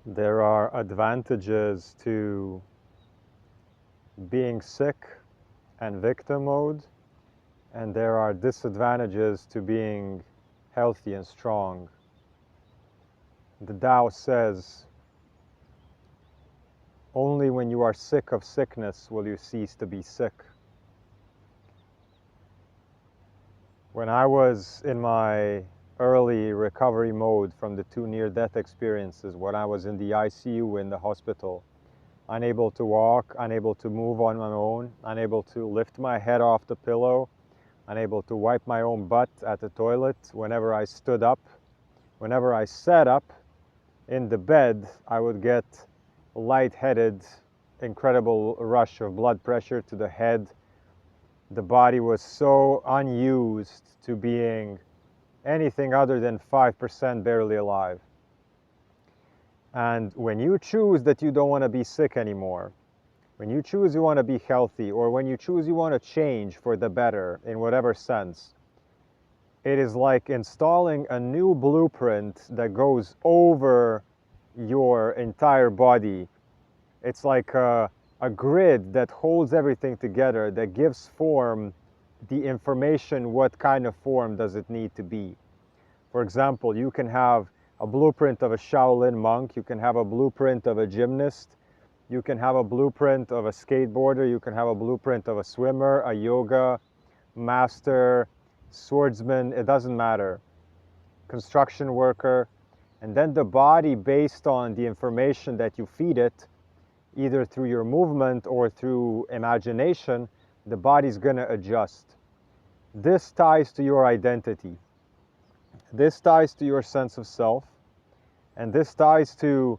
There are advantages to being sick and victim mode, and there are disadvantages to being healthy and strong. The Tao says, only when you are sick of sickness will you cease to be sick. When I was in my early recovery mode from the 2 near-death experiences, when I was in the ICU in the hospital, unable to walk, unable to move on my own, unable to lift my head off the pillow, unable to wipe my own butt at the toilet. Whenever I stood up, whenever I sat up in the bed, I would get lightheaded, incredible rush of blood pressure to the head. The body was so unused to being anything other than 5% barely alive. And when you choose that you don't want to be sick anymore, when you choose you want to be healthy, or when you choose you want to change for the better in whatever sense, it is like installing a new blueprint that goes over your entire body. It's like a grid that holds everything together, that gives form, the information, what kind of form does it need to be. For example, you can have a blueprint of a Shaolin monk, you can have a blueprint of a gymnast, you can have a blueprint of a skateboarder, you can have a blueprint of a swimmer, a yoga master, swordsman, it doesn't matter, construction worker. And then the body, based on the information that you feed it, either through your movement or through imagination, the body's gonna adjust. This ties to your identity. This ties to your sense of self. And this ties to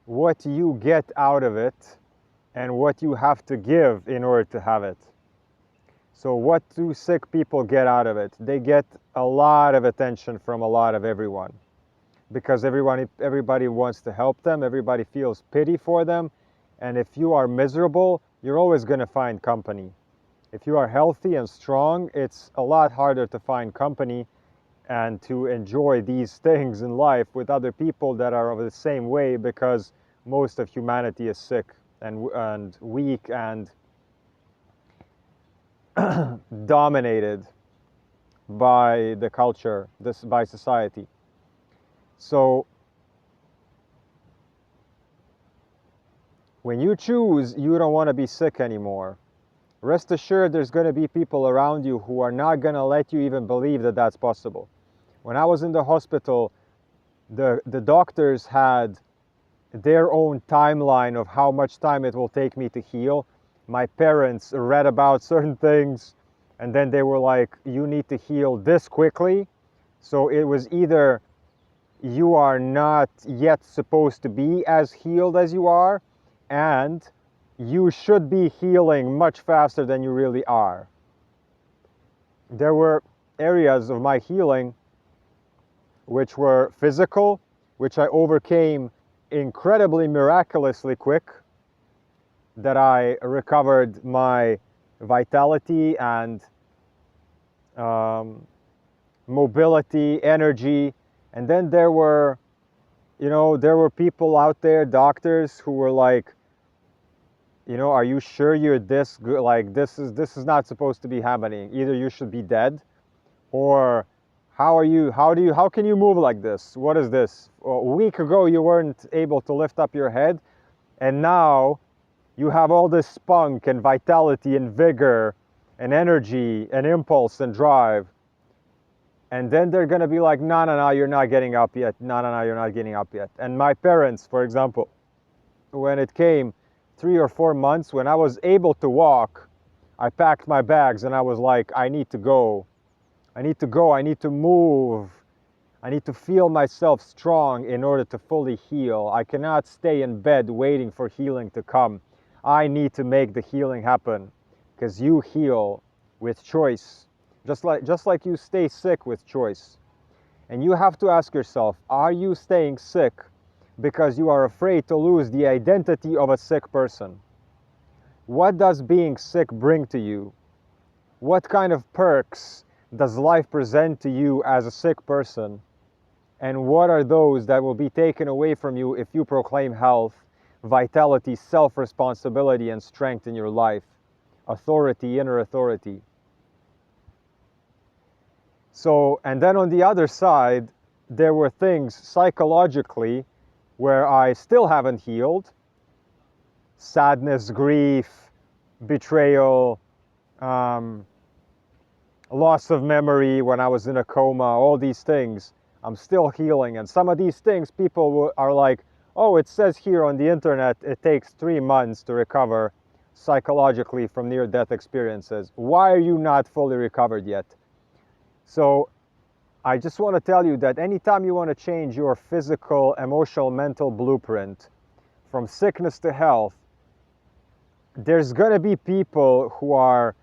what you get out of it and what you have to give in order to have it. So what do sick people get out of it? They get a lot of attention from a lot of everyone, because everybody wants to help them, everybody feels pity for them, and if you are miserable, you're always going to find company. If you are healthy and strong, it's a lot harder to find company and to enjoy these things in life with other people that are of the same way, because most of humanity is sick and weak and dominated by the culture, by society. So when you choose you don't want to be sick anymore, rest assured there's going to be people around you who are not going to let you even believe that that's possible. When I was in the hospital, the doctors had their own timeline of how much time it will take me to heal. My parents read about certain things, and then they were like, you need to heal this quickly. So it was either you are not yet supposed to be as healed as you are, and you should be healing much faster than you really are. There were areas of my healing which were physical, which I overcame incredibly miraculously quick, that I recovered my vitality and mobility, energy. And then there were, there were people out there, doctors, who were like, are you sure you're this good? Like, this is not supposed to be happening. Either you should be dead, or how can you move like this? What is this? A week ago you weren't able to lift up your head, and now you have all this spunk and vitality and vigor and energy and impulse and drive. And then they're gonna be like, no, you're not getting up yet. No, you're not getting up yet. And my parents, for example, when it came 3 or 4 months, when I was able to walk, I packed my bags and I was like, I need to go. I need to go, I need to move. I need to feel myself strong in order to fully heal. I cannot stay in bed waiting for healing to come. I need to make the healing happen, because you heal with choice, just like you stay sick with choice. And you have to ask yourself, are you staying sick because you are afraid to lose the identity of a sick person? What does being sick bring to you? What kind of perks does life present to you as a sick person? And what are those that will be taken away from you if you proclaim health, vitality, self-responsibility, and strength in your life? Authority, inner authority. So, and then on the other side, there were things psychologically where I still haven't healed. Sadness, grief, betrayal, loss of memory when I was in a coma, all these things, I'm still healing. And some of these things, people are like, oh, it says here on the internet it takes 3 months to recover psychologically from near-death experiences. Why are you not fully recovered yet? So I just want to tell you that anytime you want to change your physical, emotional, mental blueprint from sickness to health, there's going to be people who are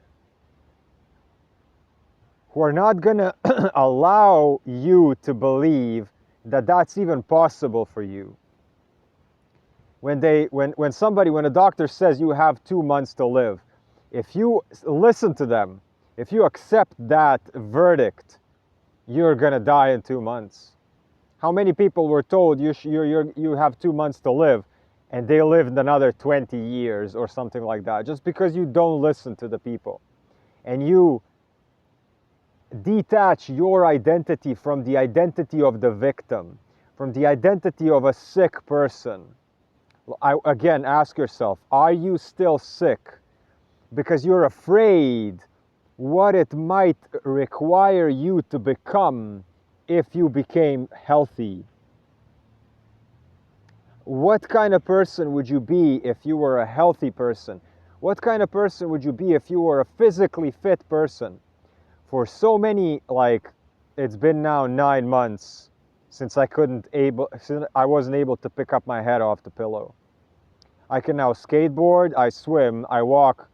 not going to allow you to believe that that's even possible for you. When a doctor says you have 2 months to live, if you listen to them, if you accept that verdict, you're going to die in 2 months. How many people were told you have 2 months to live, and they lived another 20 years or something like that, just because you don't listen to the people. And you detach your identity from the identity of the victim, from the identity of a sick person. Again, ask yourself, are you still sick because you're afraid what it might require you to become if you became healthy? What kind of person would you be if you were a healthy person? What kind of person would you be if you were a physically fit person? For so many, like, it's been now 9 months since I wasn't able to pick up my head off the pillow. I can now skateboard, I swim, I walk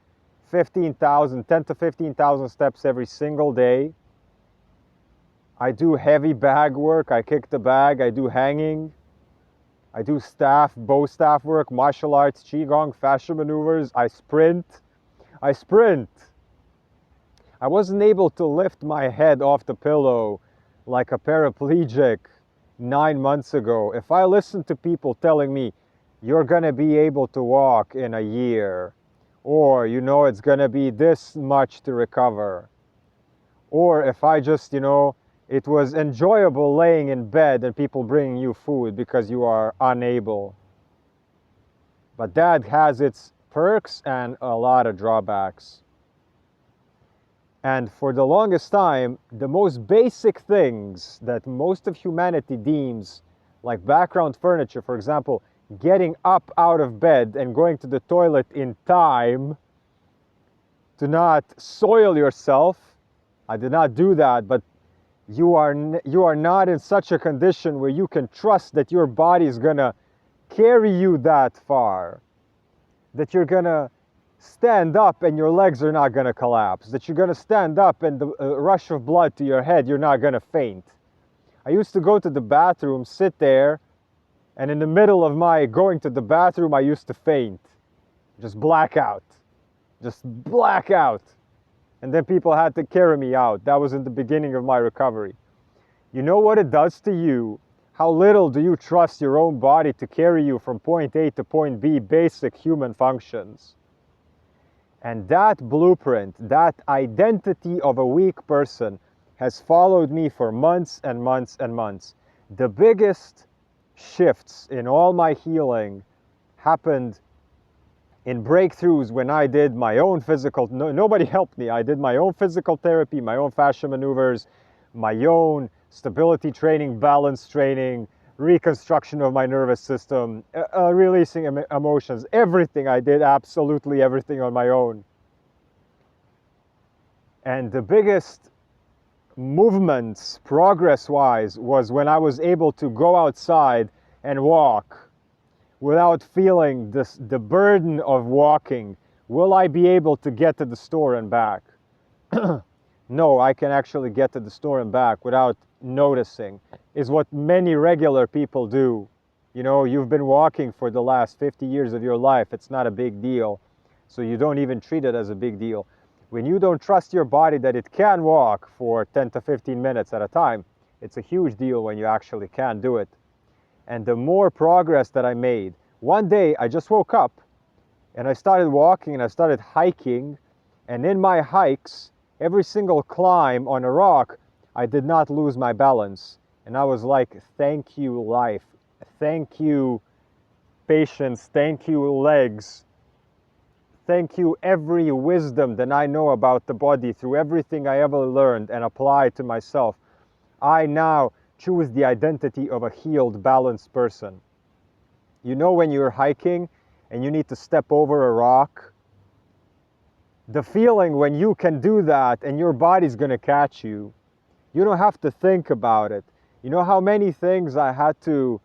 10 to 15,000 steps every single day. I do heavy bag work, I kick the bag, I do hanging. I do bow staff work, martial arts, qigong, fascia maneuvers. I sprint. I wasn't able to lift my head off the pillow like a paraplegic 9 months ago. If I listened to people telling me, you're going to be able to walk in a year, or, it's going to be this much to recover, or if I just, it was enjoyable laying in bed and people bringing you food because you are unable. But that has its perks and a lot of drawbacks. And for the longest time, the most basic things that most of humanity deems like background furniture, for example, getting up out of bed and going to the toilet in time to not soil yourself. I did not do that, but you are not in such a condition where you can trust that your body is going to carry you that far, that you're going to stand up and your legs are not going to collapse, that you're going to stand up and the rush of blood to your head, you're not going to faint. I used to go to the bathroom, sit there, and in the middle of my going to the bathroom, I used to faint. Just black out. And then people had to carry me out. That was in the beginning of my recovery. You know what it does to you? How little do you trust your own body to carry you from point A to point B, basic human functions? And that blueprint, that identity of a weak person has followed me for months and months and months. The biggest shifts in all my healing happened in breakthroughs when I did my own physical, nobody helped me. I did my own physical therapy, my own fascia maneuvers, my own stability training, balance training, reconstruction of my nervous system, releasing emotions, everything. I did absolutely everything on my own. And the biggest movements, progress-wise, was when I was able to go outside and walk without feeling the burden of walking. Will I be able to get to the store and back? No, I can actually get to the store and back without noticing, is what many regular people do. You've been walking for the last 50 years of your life. It's not a big deal. So you don't even treat it as a big deal. When you don't trust your body that it can walk for 10 to 15 minutes at a time, It's a huge deal when you actually can do it. And the more progress that I made, one day I just woke up and I started walking and I started hiking. And in my hikes, every single climb on a rock, I did not lose my balance. And I was like, thank you, life. Thank you, patience. Thank you, legs. Thank you, every wisdom that I know about the body through everything I ever learned and applied to myself. I now choose the identity of a healed, balanced person. You know, when you're hiking and you need to step over a rock, the feeling when you can do that and your body's going to catch you, you don't have to think about it. You know how many things I had to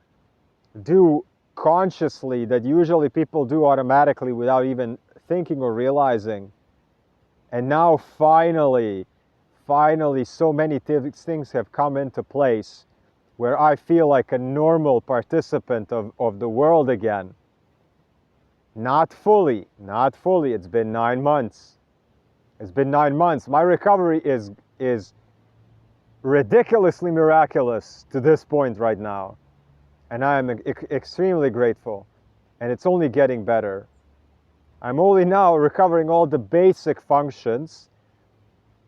do consciously that usually people do automatically without even thinking or realizing. And now finally, so many things have come into place where I feel like a normal participant of the world again. Not fully. It's been 9 months. It's been 9 months. My recovery is ridiculously miraculous to this point right now. And I am extremely grateful. And it's only getting better. I'm only now recovering all the basic functions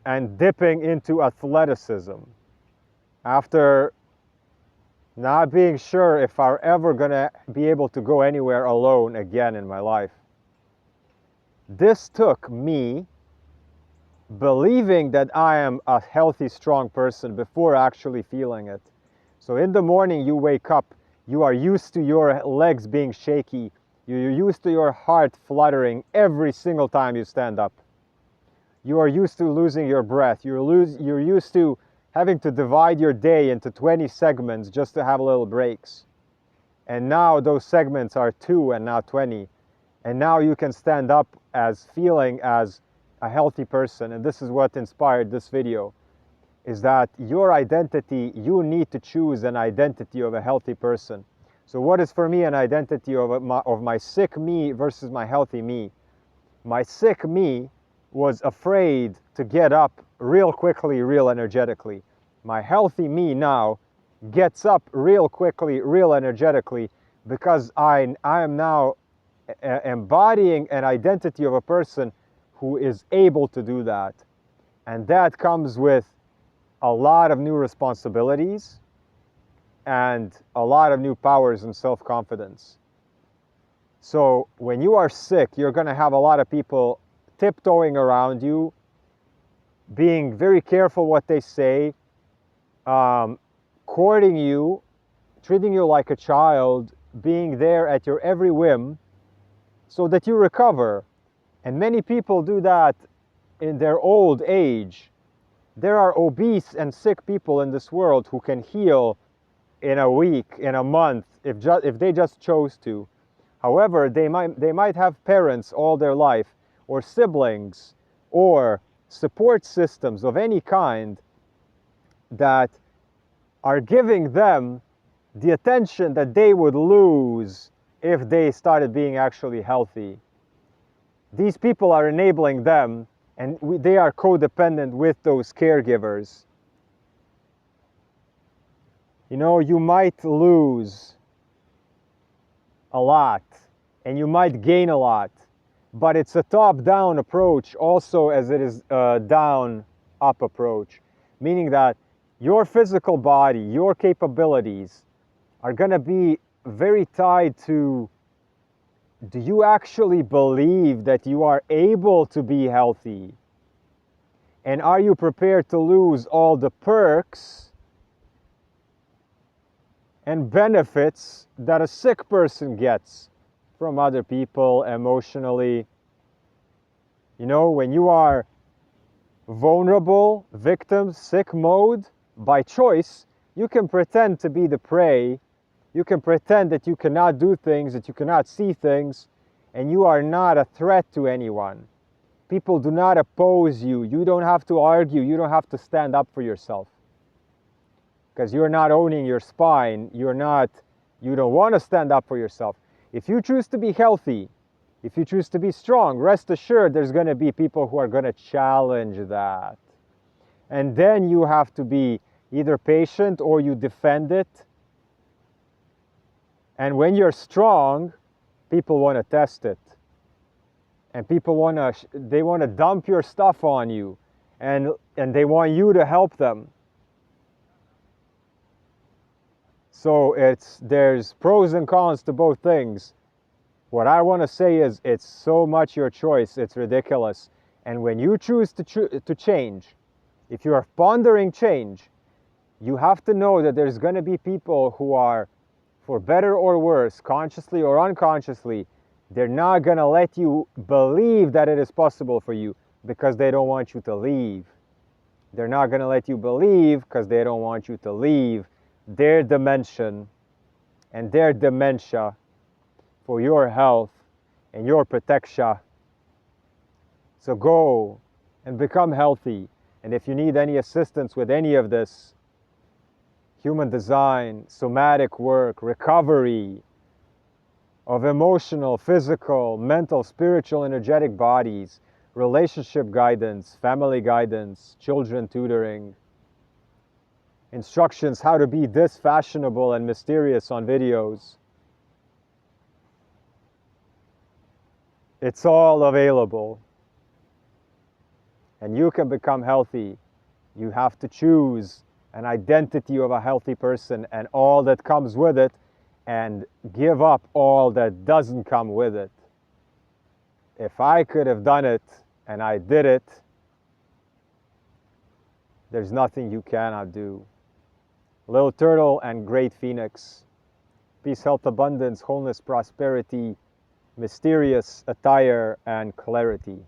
and dipping into athleticism after not being sure if I'm ever going to be able to go anywhere alone again in my life. This took me believing that I am a healthy, strong person before actually feeling it. So in the morning you wake up, you are used to your legs being shaky. You're used to your heart fluttering every single time you stand up. You are used to losing your breath. You're used to having to divide your day into 20 segments just to have little breaks. And now those segments are 2 and not 20. And now you can stand up as feeling as a healthy person. And this is what inspired this video, is that your identity, you need to choose an identity of a healthy person. So what is for me an identity of my sick me versus my healthy me? My sick me was afraid to get up real quickly, real energetically. My healthy me now gets up real quickly, real energetically, because I am now embodying an identity of a person who is able to do that. And that comes with a lot of new responsibilities and a lot of new powers and self-confidence. So when you are sick, you're going to have a lot of people tiptoeing around you, being very careful what they say, courting you, treating you like a child, being there at your every whim so that you recover. And many people do that in their old age. There are obese and sick people in this world who can heal in a week, in a month, if they just chose to. However, they might have parents all their life, or siblings, or support systems of any kind that are giving them the attention that they would lose if they started being actually healthy. These people are enabling them, and they are codependent with those caregivers. You know, you might lose a lot and you might gain a lot, but it's a top-down approach also as it is a down-up approach, meaning that your physical body, your capabilities are going to be very tied to, do you actually believe that you are able to be healthy? And are you prepared to lose all the perks and benefits that a sick person gets from other people emotionally? You know, when you are vulnerable, victim, sick mode, by choice, you can pretend to be the prey. You can pretend that you cannot do things, that you cannot see things, and you are not a threat to anyone. People do not oppose you. You don't have to argue. You don't have to stand up for yourself. Because you're not owning your spine. You don't want to stand up for yourself. If you choose to be healthy, if you choose to be strong, rest assured there's going to be people who are going to challenge that. And then you have to be either patient or you defend it. And when you're strong, people want to test it. And people want to dump your stuff on you, and they want you to help them. So there's pros and cons to both things. What I want to say is it's so much your choice, it's ridiculous. And when you choose to change, if you are pondering change, you have to know that there's going to be people who are, for better or worse, consciously or unconsciously, they're not going to let you believe that it is possible for you because they don't want you to leave. They're not going to let you believe because they don't want you to leave their dimension and their dementia for your health and your protection. So go and become healthy. And if you need any assistance with any of this, human design, somatic work, recovery of emotional, physical, mental, spiritual, energetic bodies, relationship guidance, family guidance, children tutoring, instructions how to be this fashionable and mysterious on videos. It's all available. And you can become healthy. You have to choose an identity of a healthy person and all that comes with it, and give up all that doesn't come with it. If I could have done it and I did it, there's nothing you cannot do. Little Turtle and Great Phoenix. Peace, health, abundance, wholeness, prosperity, mysterious attire, and clarity.